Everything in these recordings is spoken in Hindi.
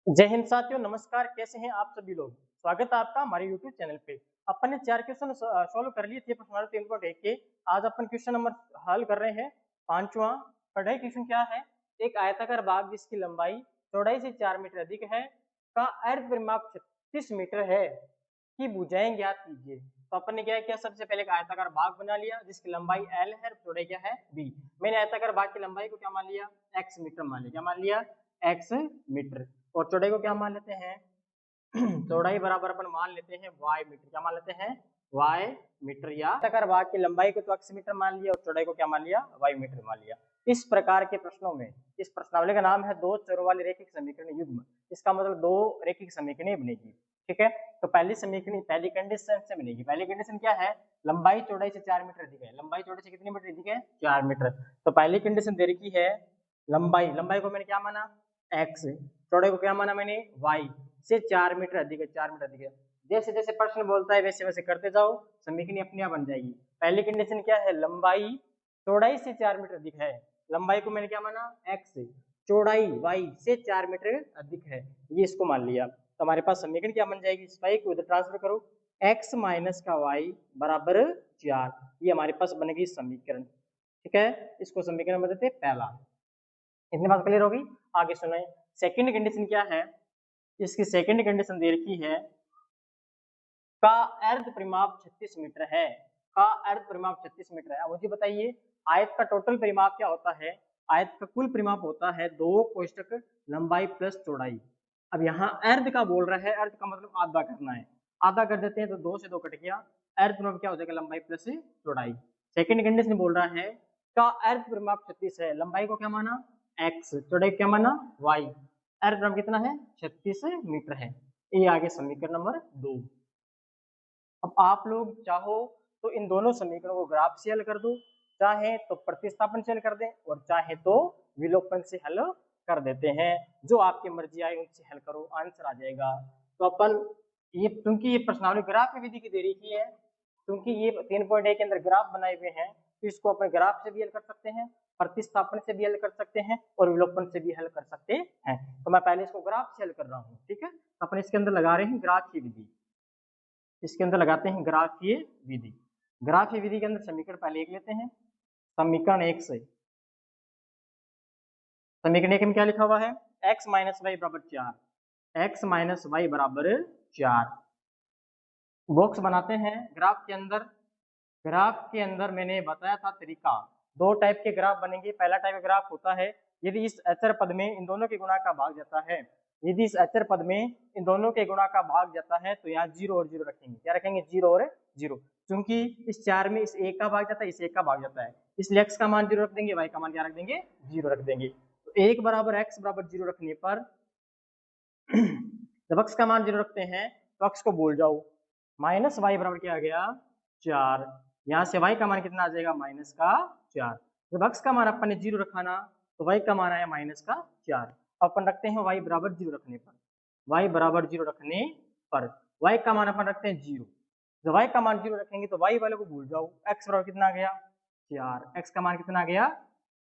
जय हिंद साथियों, नमस्कार। कैसे हैं आप सभी लोग। स्वागत है आपका हमारे YouTube चैनल पे। अपन ने 4 क्वेश्चन सॉल्व कर लिए थे प्रश्नावली 3.1 के। आज अपन क्वेश्चन नंबर हल कर रहे हैं 5वां। पढ़ाई क्वेश्चन क्या है। एक आयताकार बाग जिसकी लंबाई चौड़ाई से 4 मीटर अधिक है का अर्ध परिमाप 36 मीटर है की भुजाएं ज्ञात कीजिए। तो अपन ने क्या किया, सबसे पहले एक आयताकार बाग बना लिया जिसकी लंबाई L है, चौड़ाई क्या है B। मैंने आयताकार बाग की लंबाई को क्या मान लिया, x मीटर मान लिया। क्या मान लिया, x मीटर। और चौड़ाई को क्या मान लेते हैं चौड़ाई बराबर अपन मान लेते हैं y मीटर। क्या मान लेते हैं, y मीटर। या आयताकार बाग की लंबाई को तो x मीटर मान लिया और चौड़ाई को क्या मान लिया, y मीटर मान लिया। इस प्रकार के प्रश्नों में इस प्रश्नावली का नाम है दो चरों वाले रैखिक समीकरण युग्म। इसका मतलब दो रैखिक समीकरणें बनेगी। ठीक है, तो पहली समीकरण पहली कंडीशन से बनेगी। पहली कंडीशन क्या है, लंबाई चौड़ाई से 4 मीटर अधिक है। लंबाई चौड़ाई से कितनी मीटर अधिक है, 4 मीटर। तो पहली कंडीशन दे रखी है लंबाई, लंबाई को मैंने क्या माना x, चौड़ाई को क्या माना मैंने y से 4 मीटर अधिक है, 4 मीटर अधिक है। जैसे जैसे प्रश्न बोलता है वैसे वैसे करते जाओ, समीकरण अपने आप बन जाएगी। पहली कंडीशन क्या है, लंबाई चौड़ाई से 4 मीटर अधिक है। लंबाई को मैंने क्या माना x, चौड़ाई y से 4 मीटर अधिक है, ये इसको मान लिया। तो हमारे पास समीकरण क्या बन जाएगी, इस y को इधर ट्रांसफर करो, x माइनस का y बराबर 4। ये हमारे पास बनेगी समीकरण। ठीक है, इसको समीकरण बताते हैं पहला। इतनी बात क्लियर होगी। आगे सुनाए, सेकंड कंडीशन क्या है। इसकी सेकंड कंडीशन दे रखी है का अर्ध परिमाप 36 मीटर है। का अर्ध परिमाप 36 मीटर है। अब मुझे बताइए, आयत का टोटल परिमाप क्या होता है। आयत का कुल परिमाप होता है 2 कोष्टक लंबाई प्लस चौड़ाई। अब यहाँ अर्ध का बोल रहा है, अर्ध का मतलब आधा करना है। आधा कर देते हैं तो 2 से 2 कट गया। अर्ध परिमाप क्या हो जाएगा, लंबाई प्लस चौड़ाई। सेकंड कंडीशन बोल रहा है का अर्ध परिमाप 36 है। लंबाई को क्या माना x, चौड़ाई क्या माना y। अर्ध परिमाप कितना है, 36 मीटर है। ये आगे समीकरण नंबर 2। अब आप लोग चाहो तो इन दोनों समीकरणों को ग्राफ से हल कर दो, चाहे तो प्रतिस्थापन से हल कर दें और चाहे तो विलोपन से हल कर देते हैं। जो आपकी मर्जी आए उनसे हल करो, आंसर आ जाएगा। तो अपन ये, क्योंकि ये प्रश्नावली ग्राफ की विधि की दे रही है, क्योंकि ये 3.1 के अंदर ग्राफ बनाए हुए हैं, तो इसको अपने ग्राफ से भी हल कर सकते हैं, प्रतिस्थापन से भी हल कर सकते हैं और विलोपन से भी हल कर सकते हैं। तो मैं पहले इसको ग्राफ से हल कर रहा हूँ। ठीक है, अपन इसके अंदर लगा रहे हैं ग्राफ की विधि। इसके अंदर लगाते हैं ग्राफीय विधि। ग्राफीय विधि के अंदर समीकरण पहले एक लेते हैं। समीकरण 1 से, समीकरण 1 में क्या लिखा हुआ है, x माइनस वाई बराबर 4, x माइनस वाई बराबर 4। बॉक्स बनाते हैं ग्राफ के अंदर। ग्राफ के अंदर मैंने बताया था तरीका, दो टाइप के ग्राफ बनेंगे। पहला टाइप का ग्राफ होता है यदि इस अचर पद में इन दोनों के गुणा का भाग जाता है। यदि इस अचर पद में इन दोनों के गुणा का भाग जाता है तो यहाँ 0 और 0 रखेंगे। क्या रखेंगे, 0 और 0। क्योंकि इस 4 में इस 1 का भाग जाता है, इस 1 का भाग जाता है, इसलिए x का मान 0 रख देंगे, y का मान क्या रख देंगे, 0 रख देंगे। तो 1 बराबर x बराबर 0 रखने पर जब x का मान 0 रखते हैं तो x को भूल जाओ, माइनस वाई बराबर क्या आ गया 4। यहाँ से y का मान कितना आ जाएगा, माइनस का 4। जब x का मान अपन ने 0 रखा ना तो y का मान आया माइनस का 4। अपन रखते हैं y बराबर 0 रखने पर, y बराबर 0 रखने पर y का मान अपन रखते हैं 0। जब y का मान 0 रखेंगे तो y वाले को भूल जाओ, x बराबर कितना आ गया 4, x का मान कितना आ गया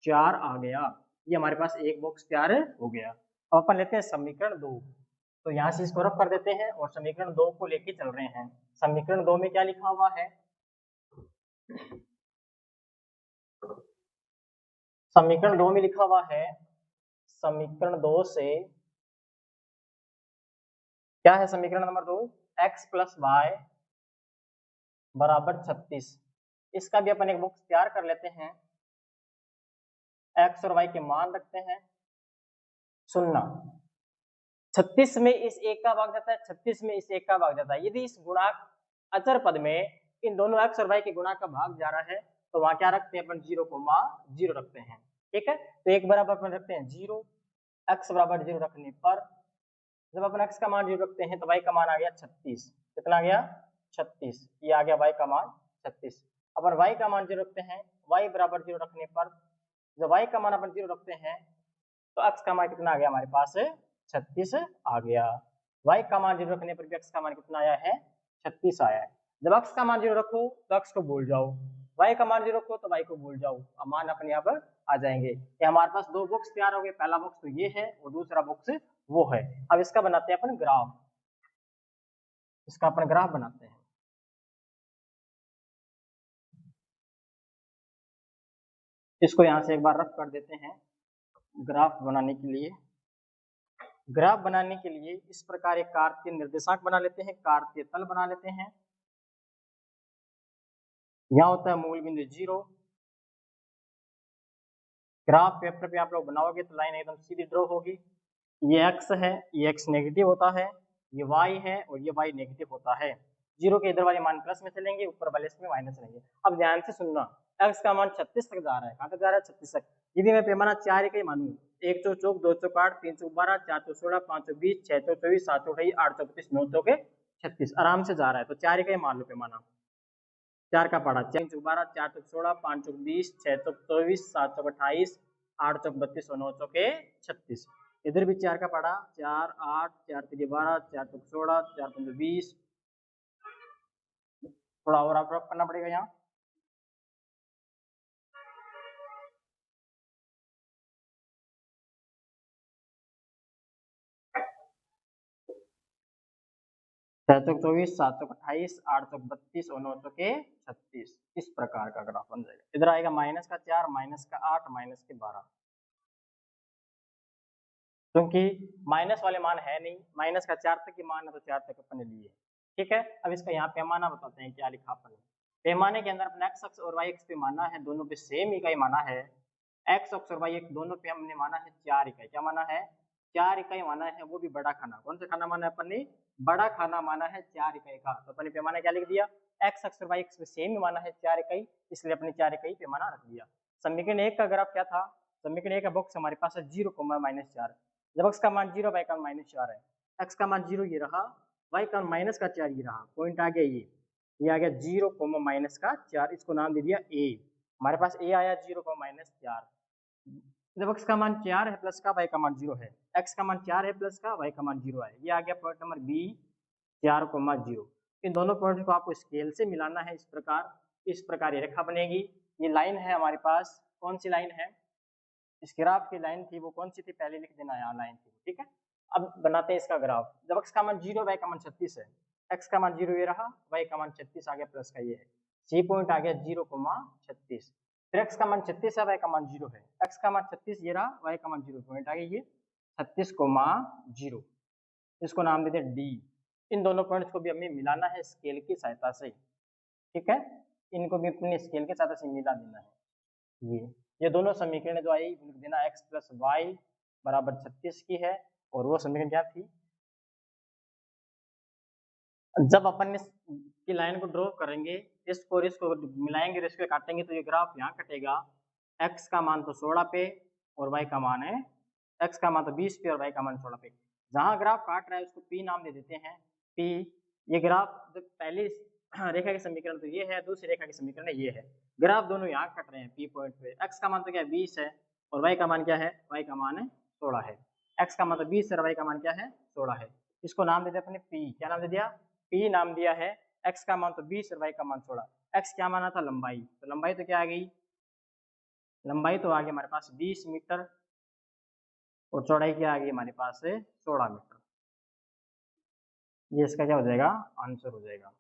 4 आ गया। ये हमारे पास एक बॉक्स तैयार हो गया। अब अपन लेते हैं समीकरण 2। तो यहाँ से इसको रफ कर देते हैं और समीकरण 2 को लेके चल रहे हैं। समीकरण 2 में क्या लिखा हुआ है, समीकरण 2 में लिखा हुआ है, समीकरण 2 से क्या है, समीकरण नंबर 2 x प्लस वाई बराबर 36। इसका भी अपन एक बॉक्स तैयार कर लेते हैं। x और y के मान रखते हैं, सुनना 36 में इस एक का भाग जाता है, 36 में इस एक का भाग जाता है। यदि इस गुणाक अचर पद में इन दोनों x और y के गुणा का भाग जा रहा है तो वहां क्या रखते हैं अपन, 0,0 रखते हैं। ठीक है, तो एक बराबर अपन रखते हैं 0, x बराबर 0 रखने पर जब अपन x का मान 0 रखते हैं तो y का मान आ गया 36। कितना आ गया 36, ये आ गया y का मान 36। अपन y का मान 0 रखते हैं, y बराबर 0 रखने पर जब y का मान अपन 0 रखते हैं तो x का मान कितना आ गया हमारे पास 36 आ गया। y का मान 0 रखने पर भी x का मान कितना आया है, 36 आया है। जब x का मान 0 रखो तो x को भूल जाओ, y का मान 0 रखो तो y को भूल जाओ, मान अपने आप आ जाएंगे। ये हमारे पास दो बॉक्स तैयार हो गए, पहला बॉक्स तो ये है और दूसरा बॉक्स वो है। अब इसका बनाते हैं अपन ग्राफ, इसका अपन ग्राफ बनाते हैं। इसको यहाँ से एक बार रफ कर देते हैं। ग्राफ बनाने के लिए, ग्राफ बनाने के लिए इस प्रकार एक कार्तीय निर्देशांक बना लेते हैं, कार्तीय तल बना लेते हैं। यहाँ होता है मूल बिंदु 0। ग्राफ पेपर पे आप लोग बनाओगे तो लाइन एकदम सीधी ड्रॉ होगी। ये x है, ये x नेगेटिव होता है, ये y है और ये y नेगेटिव होता है। 0 के इधर वाले मान प्लस में चलेंगे, ऊपर वाले इसमें माइनस रहेंगे। अब ध्यान से सुनना, x का मान 36 तक जा रहा है। कहाँ तक जा रहा है? 36 तक। यदि मैं पैमाना 4 इकाई मानूं, 1 चौक 2 चौक 8 3 चौक 12 4 चौक 16 5 चौक 20 6 चौक 24 7 चौक 28 8 चौक 32 9 चौक 36, आराम से जा रहा है। तो 4 इकाई मान लो पैमाना, 4 का पड़ा 4 चौक 12 4 चौक 16 5 चौक 20 6 चौक 24 7 चौक 28 8 चौक 32 और 9 चौक 36। इधर भी 4 का पड़ा 4 8 4 3 12 4 चौक 16 4 5 20। थोड़ा और आप रफ करना पड़ेगा यहाँ। छह चौक 24 7 चौक 28 8 चौक 32 और 9 चौक 36। इस प्रकार का ग्राफ बन जाएगा। इधर आएगा माइनस का 4 माइनस का 8 माइनस के 12, क्योंकि माइनस वाले मान है नहीं, माइनस का 4 तक की मान है तो 4 तक अपन ने लिए। ठीक है, अब इसका यहाँ पैमाना बताते हैं क्या लिखा अपन ने। पैमाने के अंदर अपने एक्स अक्ष और वाई अक्ष पे माना है, दोनों पे सेम इकाई माना है। एक्स अक्ष और वाई अक्ष दोनों पे हमने माना है 4 इकाई। क्या माना है? 4 इकाई माना है, वो भी बड़ा खाना। कौन सा खाना माना है अपन ने? बड़ा खाना माना है 4 इकाई का। तो अपन ने पैमाना क्या लिख दिया? एक्स अक्ष और वाई अक्ष पे सेम माना है 4 इकाई, इसलिए अपने 4 इकाई पैमाना रख दिया। समीकरण 1 का ग्राफ क्या था? समीकरण 1 का बॉक्स हमारे पास है 0, -4। जब x का मान 0 y का मान -4 है, x का मान 0 ये रहा, y का माइनस का 4 ये रहा। पॉइंट आ गया ये आ गया 0, -4। इसको नाम दे दिया a। हमारे पास a आया 0, -4। जब x का मान 4 है प्लस का, y का मान 0 है, x का मान 4 है प्लस का, y का मान 0 है। ये आ गया पॉइंट नंबर b, 4, 0। इन दोनों पॉइंट्स को आपको स्केल से मिलाना है। इस प्रकार ये रेखा बनेगी। ये लाइन है हमारे पास, कौन सी लाइन है? इस ग्राफ की लाइन थी, वो कौन सी थी? पहले लिख देना, यहाँ लाइन थी। ठीक है, अब बनाते हैं इसका ग्राफ। जब x का मान 0 y का मान 36 है, x का मान 0 ये रहा, y का मान 36 आ गया, प्लस का ये है, सी पॉइंट आ गया 0, 36। फिर x का मान 36 है, y का मान 0 है, x का मान 36 ये रहा, y का मान 0, पॉइंट आ गया ये 36, 0। इसको नाम देते हैं d। इन दोनों पॉइंट्स को भी हमें मिलाना है स्केल की सहायता से। ठीक है, इनको भी अपने स्केल के सहायता से मिला देना है। ये दोनों समीकरण जो आई लिख देना, x प्लस वाई बराबर 36 की है। और वो समीकरण क्या थी? जब अपन इस की लाइन को ड्रॉ करेंगे, इसको और इसको मिलाएंगे, इसको काटेंगे, तो ये ग्राफ यहाँ कटेगा। x का मान तो 16 पे और y का मान है, x का मान तो 20 पे और y का मान 16 पे। जहाँ ग्राफ काट रहा है उसको p नाम दे देते हैं। p, ये ग्राफ जब पहली रेखा के समीकरण तो ये है, दूसरी रेखा के समीकरण ये है। ग्राफ दोनों यहाँ कट रहे हैं p पॉइंट पे। x का मान तो क्या है? 20 है और y का मान क्या है? y का मान है 16 है। x का मान तो 20 है और y का मान क्या है? 16 है। इसको नाम दे दिया अपने p। क्या नाम दे दिया? p नाम दिया है। x का मान तो 20 और y का मान 16। x क्या माना था? लंबाई। तो लंबाई तो क्या आ गई? लंबाई तो आ गई हमारे पास 20 मीटर और चौड़ाई क्या आ गई हमारे पास है 16 मीटर। ये इसका क्या हो जाएगा? आंसर हो जाएगा।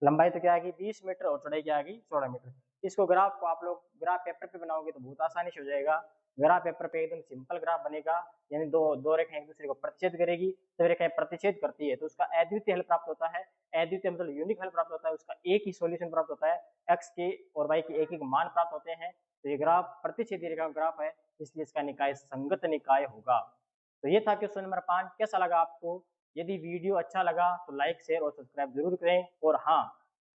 लंबाई तो क्या आ गई? 20 मीटर और चौड़ाई क्या आ गई? 16 मीटर। इसको ग्राफ को आप लोग ग्राफ पेपर पे बनाओगे तो बहुत आसानी से हो जाएगा। ग्राफ पेपर पे एकदम सिंपल ग्राफ बनेगा, यानी दो रेखाएं एक दूसरे को प्रतिच्छेद करेगी। जब रेखाएं प्रतिच्छेद करती है तो उसका अद्वितीय हल प्राप्त होता है। अद्वितीय मतलब यूनिक हल प्राप्त होता है, उसका एक ही सॉल्यूशन प्राप्त होता है। एक्स के और वाई के एक मान प्राप्त होते हैं। तो ये ग्राफ प्रतिच्छेदी रेखा ग्राफ है, इसलिए इसका निकाय संगत निकाय होगा। तो ये था क्वेश्चन नंबर 5। कैसा लगा आपको? यदि वीडियो अच्छा लगा तो लाइक शेयर और सब्सक्राइब जरूर करें। और हाँ,